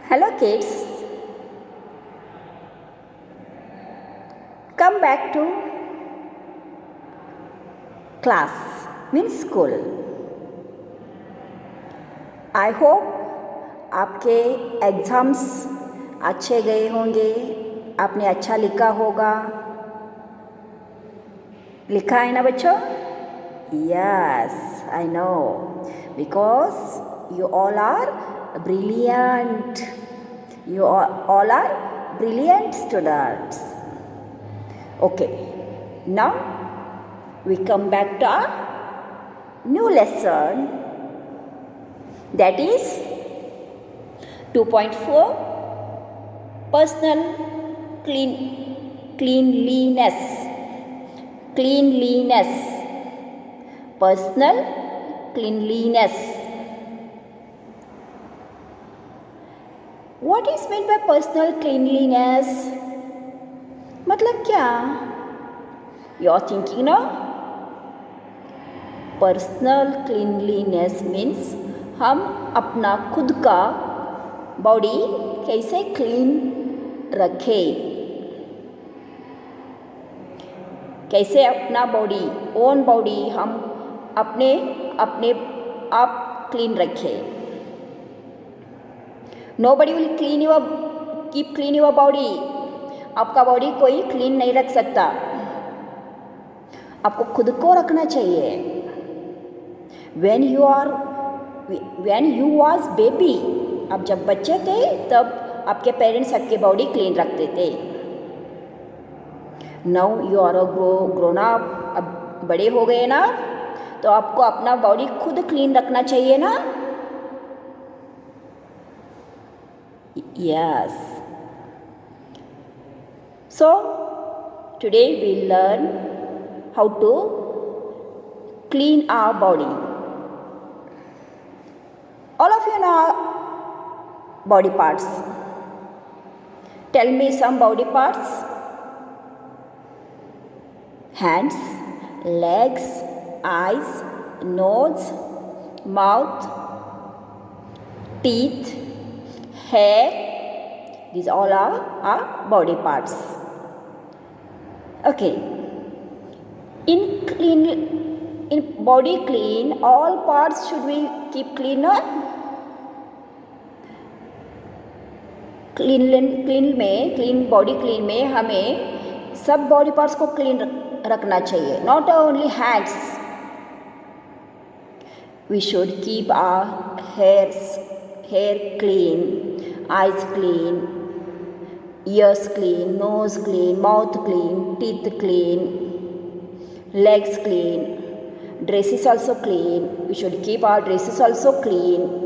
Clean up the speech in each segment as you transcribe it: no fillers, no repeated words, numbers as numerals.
Hello kids, come back to class means school. I hope आपके exams अच्छे गए होंगे, आपने अच्छा लिखा होगा. लिखा है ना बच्चों? Yes, I know, because you all are brilliant. You all are brilliant students. Okay, now we come back to our new lesson, that is 2.4 personal cleanliness. Personal cleanliness. What is meant by personal cleanliness? मतलब क्या? You are thinking now? Personal cleanliness means हम अपना खुद का body कैसे clean रखें, कैसे अपना बॉडी, ओन बॉडी हम अपने आप क्लीन रखें. Nobody will keep clean your body. आपका बॉडी कोई क्लीन नहीं रख सकता, आपको खुद को रखना चाहिए. When you was baby, आप जब बच्चे थे तब आपके पेरेंट्स आपके बॉडी क्लीन रखते थे. Now you are a grown up, अब बड़े हो गए ना, तो आपको अपना बॉडी खुद क्लीन रखना चाहिए ना. Yes. So today we learn how to clean our body. All of you know body parts. Tell me some body parts. Hands, legs, eyes, nose, mouth, teeth, hair. These all are our body parts. Okay. In body clean, all parts should we keep clean, or clean body clean में हमें सब body parts को clean रखना चाहिए. Not only hands. We should keep our hair clean, eyes clean, ears clean, nose clean, mouth clean, teeth clean, legs clean, dresses also clean. We should keep our dresses also clean.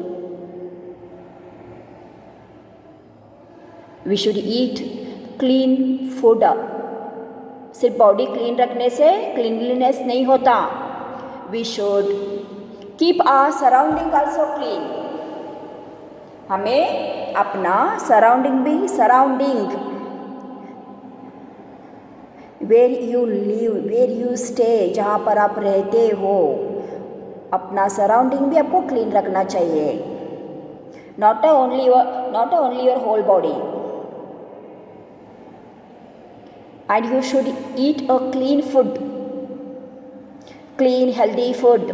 We should eat clean food. सिर्फ body clean रखने से cleanliness नहीं होता. We should keep our surrounding also clean. हमें अपना surrounding where you live, where you stay, जहाँ पर आप रहते हो, अपना सराउंडिंग भी आपको क्लीन रखना चाहिए. Not only your whole body. And you should eat a clean food, clean healthy food.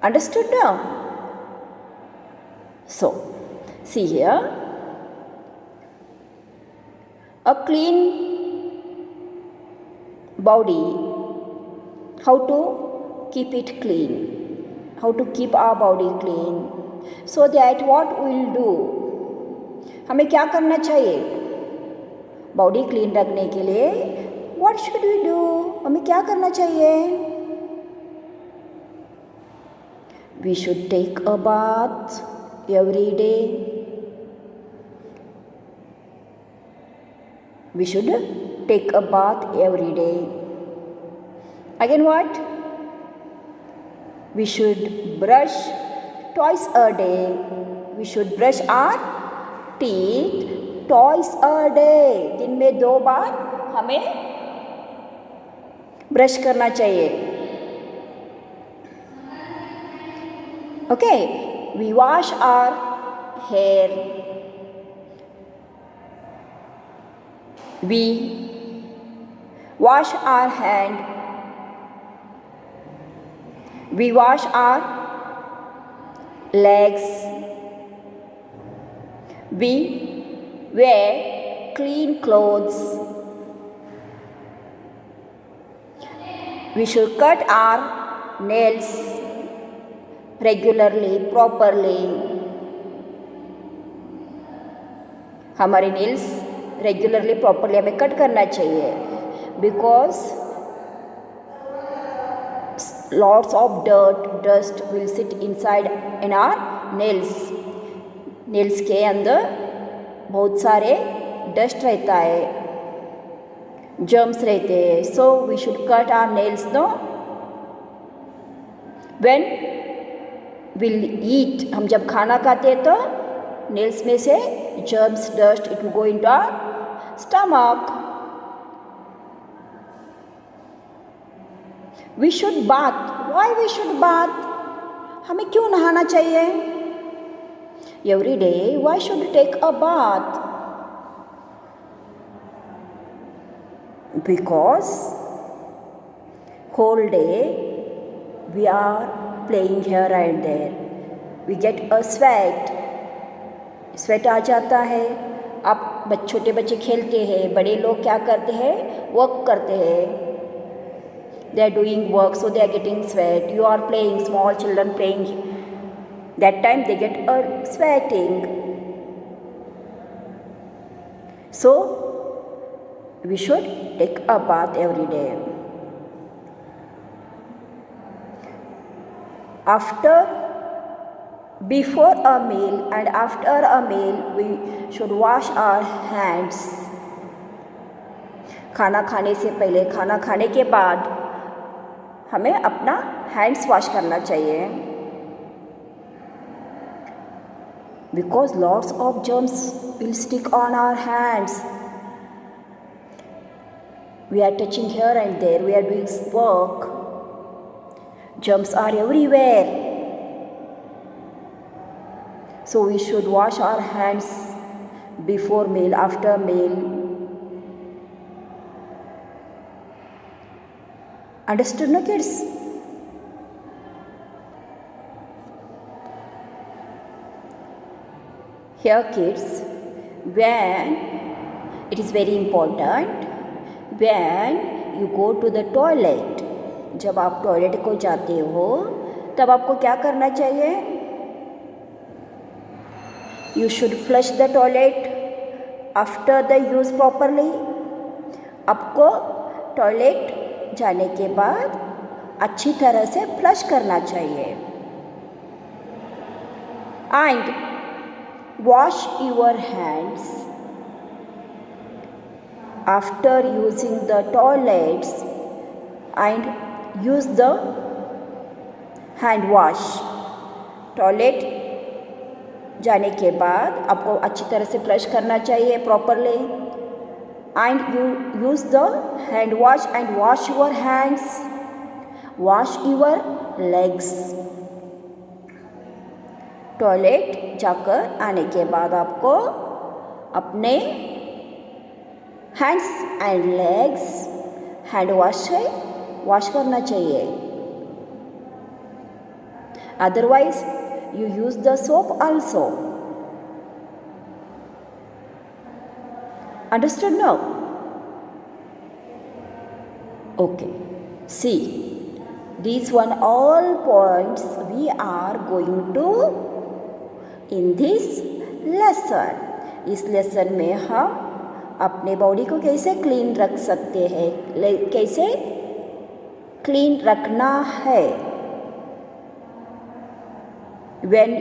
Understood now? So see here, a clean body, how to keep it clean, how to keep our body clean, so that what we will do, हमें क्या करना चाहिए body clean रखने के लिए? What should we do, हमें क्या करना चाहिए? We should take a bath every day. We should take a bath every day. Again what? We should brush twice a day. We should brush our teeth twice a day. दिन में 2 बार हमें brush करना चाहिए. Okay. we wash our hair, we wash our hand, we wash our legs, we wear clean clothes, we should cut our nails regularly, properly. हमारे nails regularly properly हमें cut करना चाहिए, because lots of dust will sit inside in our nails. Nails के अंदर बहुत सारे dust रहता है, जर्म्स रहते हैं. So we should cut our nails no when will eat. हम जब खाना खाते हैं तो नेल्स में से germs, dust, it will go into our stomach. We should bath. Why we should bath? हमें क्यों नहाना चाहिए? Every day, why should we take a bath? Because whole day we are playing here and there. We get a sweat. Sweat आ जाता है. आप छोटे बच्चे खेलते हैं, बड़े लोग क्या करते हैं, वर्क करते हैं. They are doing work, so they are getting sweat. You are playing, small children playing, that time they get a sweating. So we should take a bath every day. After Before a meal and after a meal, we should wash our hands. खाना खाने से पहले, खाना खाने के बाद हमें अपना हैंड्स वॉश करना चाहिए. Because lots of germs will stick on our hands. We are touching here and there, we are doing work. Germs are everywhere. So we should wash our hands before meal, after meal. Understood, no kids? Here kids, when it is very important, when you go to the toilet, जब आप toilet को जाते हो तब आपको क्या करना चाहिए? You should flush the toilet after the use properly. आपको टॉयलेट जाने के बाद अच्छी तरह से फ्लश करना चाहिए. And wash your hands after using the toilets and use the hand wash. Toilet जाने के बाद आपको अच्छी तरह से फ्लश करना चाहिए properly. And you use the hand wash and wash your hands, wash your legs. Toilet जाकर आने के बाद आपको अपने hands and legs hand wash से वॉश करना चाहिए. Otherwise you use the soap also. Understood now? Okay. See, these one all points we are going to in this lesson. इस लेसन में हम अपने बॉडी को कैसे क्लीन रख सकते हैं, कैसे क्लीन रखना है. When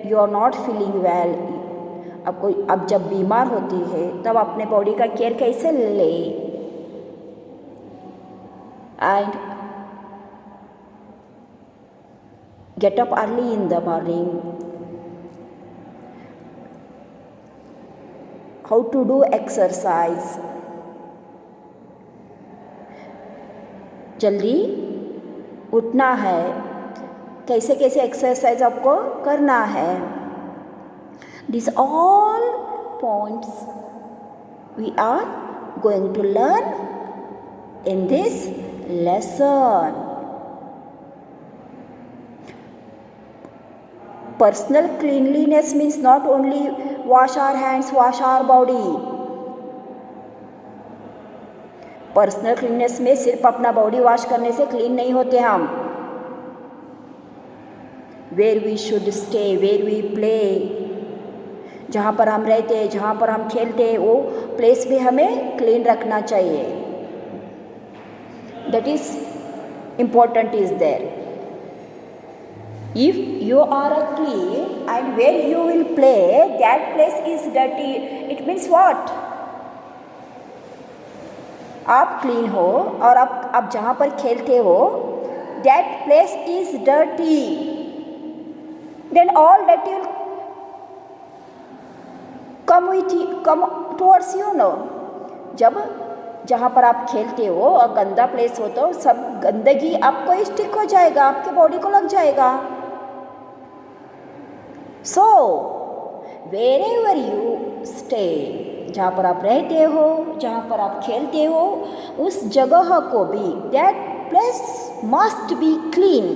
you are not feeling well, आपको अब जब बीमार होती है तब अपने बॉडी का केयर कैसे ले. And get up early in the morning. How to do exercise. जल्दी उठना है, कैसे कैसे एक्सरसाइज आपको करना है. These all points we are going to learn in this lesson. Personal cleanliness means not only wash our hands, wash our body. Personal cleanness में सिर्फ अपना बॉडी वॉश करने से क्लीन नहीं होते हम. Where we should stay, where we play, जहाँ पर हम रहते, जहाँ पर हम खेलते, वो प्लेस भी हमें क्लीन रखना चाहिए. That is important is there. If you are a clean and where you will play that place is dirty, it means what? आप क्लीन हो और आप जहाँ पर खेलते हो that place is dirty, then all dirty will come towards you. No, जब जहाँ पर आप खेलते हो और गंदा प्लेस हो तो सब गंदगी आपको स्टिक हो जाएगा, आपके बॉडी को लग जाएगा. सो वेरेवर यू स्टे, जहाँ पर आप रहते हो, जहाँ पर आप खेलते हो, उस जगह को भी that place must be clean.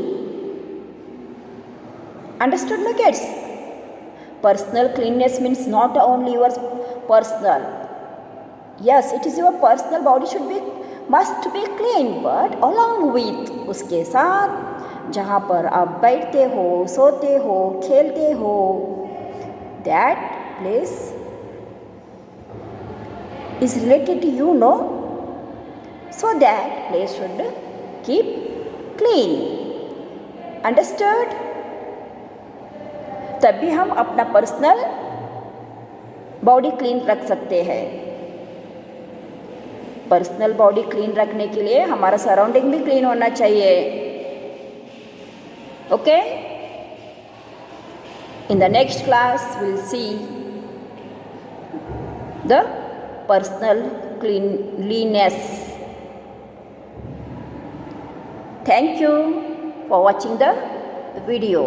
Understood no kids? Personal cleanliness means not only your personal. Yes, it is your personal body must be clean, but along with उसके साथ जहाँ पर आप बैठते हो, सोते हो, खेलते हो, that place is related to you, no? So that place should keep clean. Understood? तभी हम अपना पर्सनल बॉडी क्लीन रख सकते हैं. पर्सनल बॉडी क्लीन रखने के लिए हमारा सराउंडिंग भी क्लीन होना चाहिए. Okay? In the next class will see the personal cleanliness. Thank you for watching the video.